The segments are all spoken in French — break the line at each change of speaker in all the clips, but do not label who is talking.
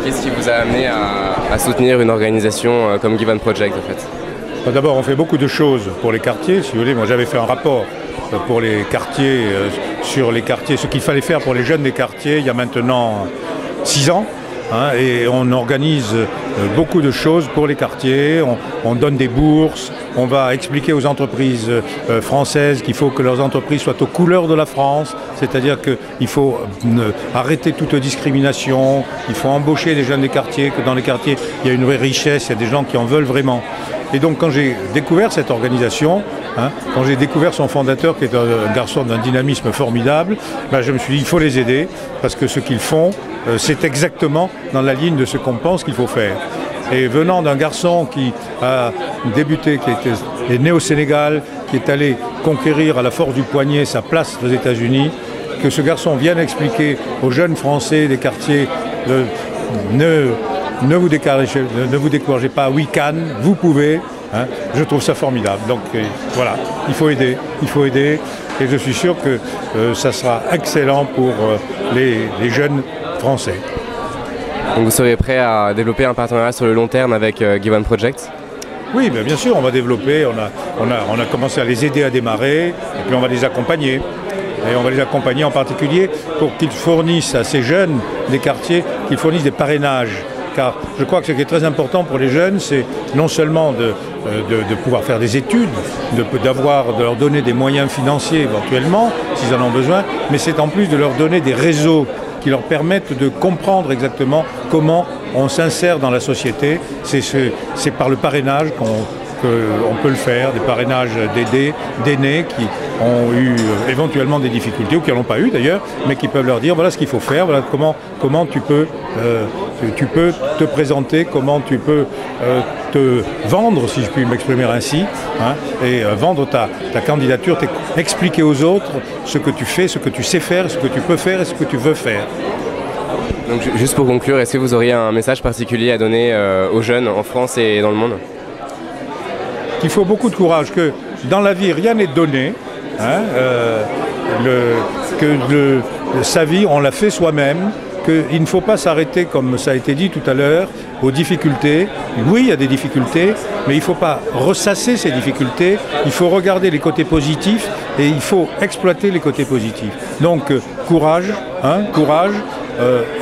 Qu'est-ce qui vous a amené à soutenir une organisation comme Given Project en fait?
D'abord, on fait beaucoup de choses pour les quartiers. Si vous voulez, moi j'avais fait un rapport pour les quartiers, sur les quartiers, ce qu'il fallait faire pour les jeunes des quartiers il y a maintenant 6 ans. Hein, et on organise beaucoup de choses pour les quartiers, on donne des bourses, on va expliquer aux entreprises françaises qu'il faut que leurs entreprises soient aux couleurs de la France, c'est-à-dire qu'il faut arrêter toute discrimination, il faut embaucher les jeunes des quartiers, que dans les quartiers il y a une vraie richesse, il y a des gens qui en veulent vraiment. Et donc quand j'ai découvert cette organisation, quand j'ai découvert son fondateur qui est un garçon d'un dynamisme formidable, je me suis dit il faut les aider parce que ce qu'ils font c'est exactement dans la ligne de ce qu'on pense qu'il faut faire. Et venant d'un garçon qui a débuté, qui est né au Sénégal, qui est allé conquérir à la force du poignet sa place aux États-Unis, que ce garçon vienne expliquer aux jeunes Français des quartiers ne vous découragez pas, we can, vous pouvez. Je trouve ça formidable. Donc voilà, il faut aider et je suis sûr que ça sera excellent pour les jeunes français.
Donc vous serez prêt à développer un partenariat sur le long terme avec Given Project?
Oui, bien sûr, on va développer, on a commencé à les aider à démarrer et puis on va les accompagner. Et on va les accompagner en particulier pour qu'ils fournissent à ces jeunes des quartiers, qu'ils fournissent des parrainages. Car je crois que ce qui est très important pour les jeunes, c'est non seulement de pouvoir faire des études, de leur donner des moyens financiers éventuellement, s'ils en ont besoin, mais c'est en plus de leur donner des réseaux qui leur permettent de comprendre exactement comment on s'insère dans la société. C'est par le parrainage qu'on peut le faire, des parrainages d'aînés qui ont eu éventuellement des difficultés ou qui n'en ont pas eu d'ailleurs, mais qui peuvent leur dire voilà ce qu'il faut faire, voilà comment tu peux te présenter, comment tu peux te vendre, si je puis m'exprimer ainsi, et vendre ta candidature, expliquer aux autres ce que tu fais, ce que tu sais faire, ce que tu peux faire et ce que tu veux faire.
Donc juste pour conclure, est-ce que vous auriez un message particulier à donner aux jeunes en France et dans le monde?
Qu'il faut beaucoup de courage, que dans la vie rien n'est donné, sa vie on la fait soi-même, qu'il ne faut pas s'arrêter, comme ça a été dit tout à l'heure, aux difficultés. Oui, il y a des difficultés, mais il ne faut pas ressasser ces difficultés, il faut regarder les côtés positifs et il faut exploiter les côtés positifs. Donc courage,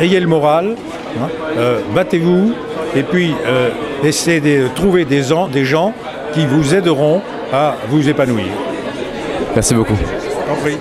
ayez le moral, battez-vous et puis essayez de trouver des gens qui vous aideront à vous épanouir.
Merci beaucoup.
Je t'en prie.